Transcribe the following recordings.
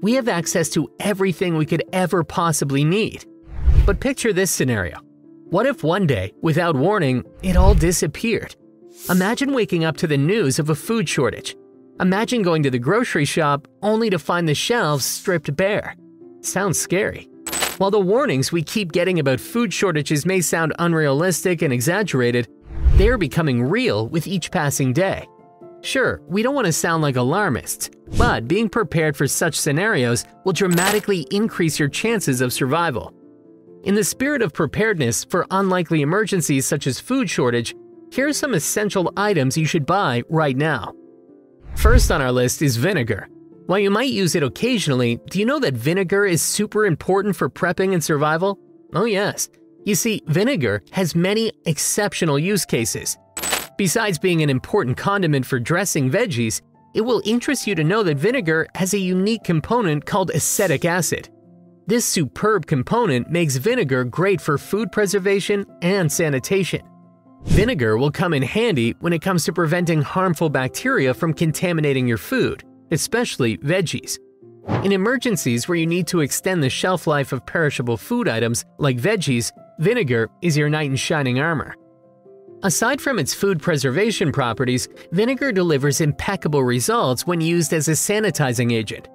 we have access to everything we could ever possibly need. But picture this scenario. What if one day, without warning, it all disappeared? Imagine waking up to the news of a food shortage. Imagine going to the grocery shop only to find the shelves stripped bare. Sounds scary. While the warnings we keep getting about food shortages may sound unrealistic and exaggerated, they are becoming real with each passing day. Sure, we don't want to sound like alarmists, but being prepared for such scenarios will dramatically increase your chances of survival. In the spirit of preparedness for unlikely emergencies such as food shortage, here are some essential items you should buy right now. First on our list is vinegar. While you might use it occasionally, do you know that vinegar is super important for prepping and survival? Oh yes. You see, vinegar has many exceptional use cases. Besides being an important condiment for dressing veggies, it will interest you to know that vinegar has a unique component called acetic acid. This superb component makes vinegar great for food preservation and sanitation. Vinegar will come in handy when it comes to preventing harmful bacteria from contaminating your food, especially veggies. In emergencies where you need to extend the shelf life of perishable food items like veggies, vinegar is your knight in shining armor. Aside from its food preservation properties, vinegar delivers impeccable results when used as a sanitizing agent.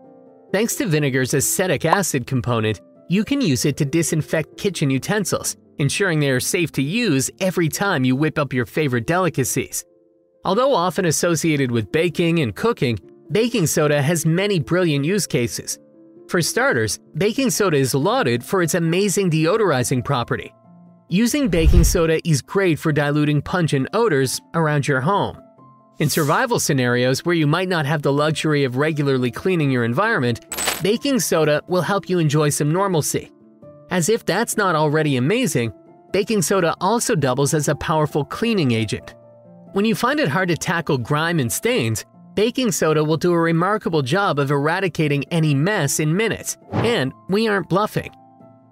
Thanks to vinegar's acetic acid component, you can use it to disinfect kitchen utensils, ensuring they are safe to use every time you whip up your favorite delicacies. Although often associated with baking and cooking, baking soda has many brilliant use cases. For starters, baking soda is lauded for its amazing deodorizing property. Using baking soda is great for diluting pungent odors around your home. In survival scenarios where you might not have the luxury of regularly cleaning your environment, baking soda will help you enjoy some normalcy. As if that's not already amazing, baking soda also doubles as a powerful cleaning agent. When you find it hard to tackle grime and stains, baking soda will do a remarkable job of eradicating any mess in minutes, and we aren't bluffing.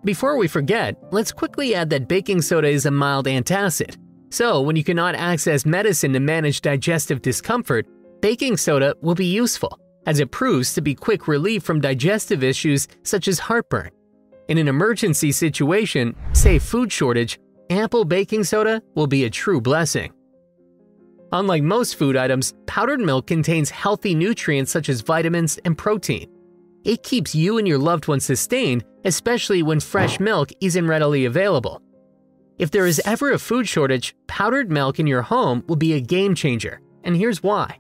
Before we forget, let's quickly add that baking soda is a mild antacid. So when you cannot access medicine to manage digestive discomfort, baking soda will be useful, as it proves to be quick relief from digestive issues such as heartburn. In an emergency situation, say food shortage, ample baking soda will be a true blessing. Unlike most food items, powdered milk contains healthy nutrients such as vitamins and protein. It keeps you and your loved ones sustained, especially when fresh milk isn't readily available. If there is ever a food shortage, powdered milk in your home will be a game changer, and here's why.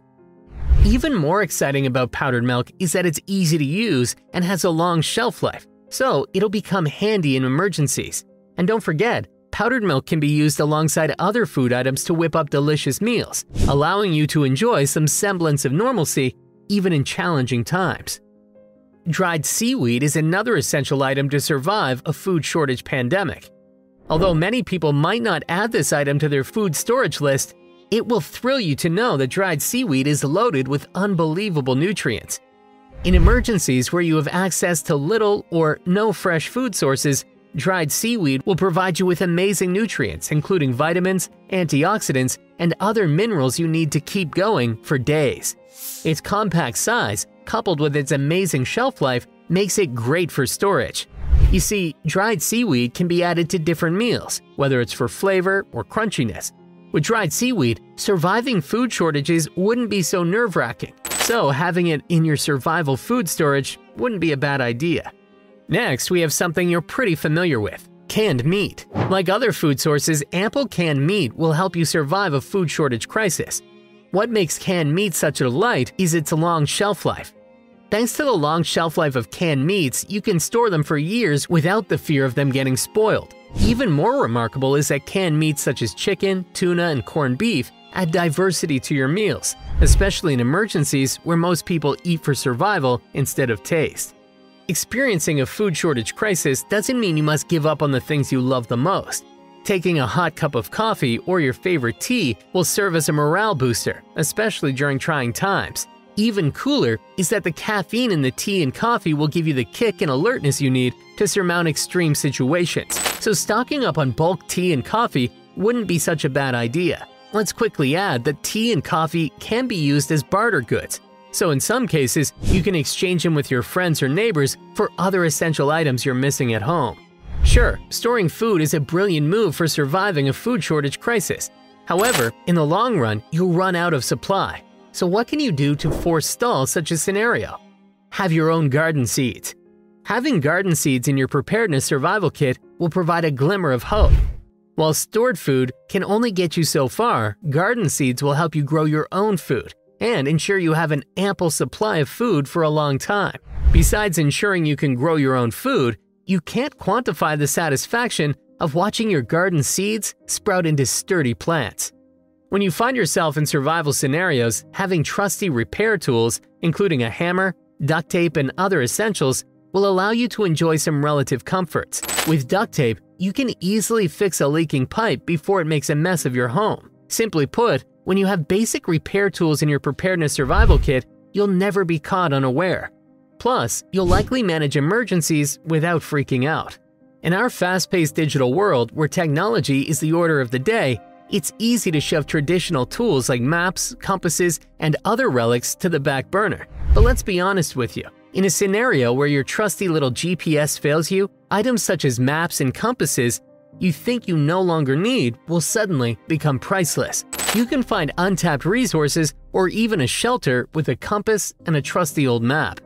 Even more exciting about powdered milk is that it's easy to use and has a long shelf life, so it'll become handy in emergencies. And don't forget, powdered milk can be used alongside other food items to whip up delicious meals, allowing you to enjoy some semblance of normalcy even in challenging times. Dried seaweed is another essential item to survive a food shortage pandemic. Although many people might not add this item to their food storage list, it will thrill you to know that dried seaweed is loaded with unbelievable nutrients. In emergencies where you have access to little or no fresh food sources, dried seaweed will provide you with amazing nutrients, including vitamins, antioxidants, and other minerals you need to keep going for days. Its compact size, coupled with its amazing shelf life, makes it great for storage. You see, dried seaweed can be added to different meals, whether it's for flavor or crunchiness. With dried seaweed, surviving food shortages wouldn't be so nerve-wracking, so having it in your survival food storage wouldn't be a bad idea. Next, we have something you're pretty familiar with: canned meat. Like other food sources, ample canned meat will help you survive a food shortage crisis. What makes canned meat such a delight is its long shelf life. Thanks to the long shelf life of canned meats, you can store them for years without the fear of them getting spoiled. Even more remarkable is that canned meats such as chicken, tuna, and corned beef add diversity to your meals, especially in emergencies where most people eat for survival instead of taste. Experiencing a food shortage crisis doesn't mean you must give up on the things you love the most. Taking a hot cup of coffee or your favorite tea will serve as a morale booster, especially during trying times. Even cooler is that the caffeine in the tea and coffee will give you the kick and alertness you need to surmount extreme situations. So stocking up on bulk tea and coffee wouldn't be such a bad idea. Let's quickly add that tea and coffee can be used as barter goods. So in some cases, you can exchange them with your friends or neighbors for other essential items you're missing at home. Sure, storing food is a brilliant move for surviving a food shortage crisis. However, in the long run, you'll run out of supply. So what can you do to forestall such a scenario? Have your own garden seeds. Having garden seeds in your preparedness survival kit will provide a glimmer of hope. While stored food can only get you so far, garden seeds will help you grow your own food and ensure you have an ample supply of food for a long time. Besides ensuring you can grow your own food, you can't quantify the satisfaction of watching your garden seeds sprout into sturdy plants. When you find yourself in survival scenarios, having trusty repair tools, including a hammer, duct tape, and other essentials, will allow you to enjoy some relative comforts. With duct tape, you can easily fix a leaking pipe before it makes a mess of your home. Simply put, when you have basic repair tools in your preparedness survival kit, you'll never be caught unaware. Plus, you'll likely manage emergencies without freaking out. In our fast-paced digital world where technology is the order of the day, it's easy to shove traditional tools like maps, compasses, and other relics to the back burner. But let's be honest with you. In a scenario where your trusty little GPS fails you, items such as maps and compasses you think you no longer need will suddenly become priceless. You can find untapped resources or even a shelter with a compass and a trusty old map.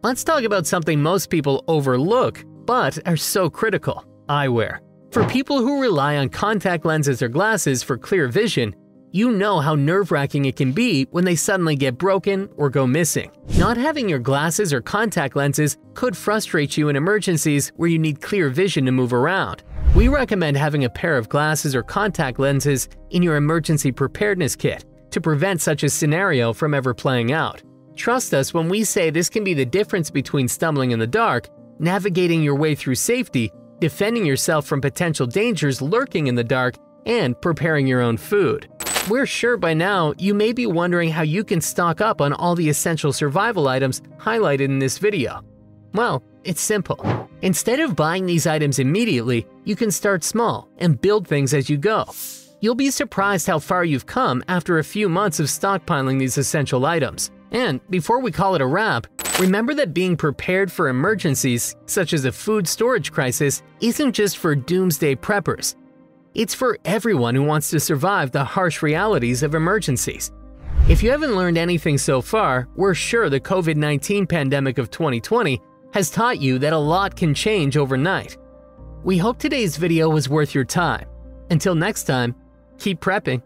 Let's talk about something most people overlook but are so critical: eyewear. For people who rely on contact lenses or glasses for clear vision, you know how nerve-wracking it can be when they suddenly get broken or go missing. Not having your glasses or contact lenses could frustrate you in emergencies where you need clear vision to move around. We recommend having a pair of glasses or contact lenses in your emergency preparedness kit to prevent such a scenario from ever playing out. Trust us when we say this can be the difference between stumbling in the dark, navigating your way through safety, defending yourself from potential dangers lurking in the dark, and preparing your own food. We're sure by now you may be wondering how you can stock up on all the essential survival items highlighted in this video. Well, it's simple. Instead of buying these items immediately, you can start small and build things as you go. You'll be surprised how far you've come after a few months of stockpiling these essential items. And before we call it a wrap, remember that being prepared for emergencies, such as a food storage crisis, isn't just for doomsday preppers. It's for everyone who wants to survive the harsh realities of emergencies. If you haven't learned anything so far, we're sure the COVID-19 pandemic of 2020 has taught you that a lot can change overnight. We hope today's video was worth your time. Until next time, keep prepping.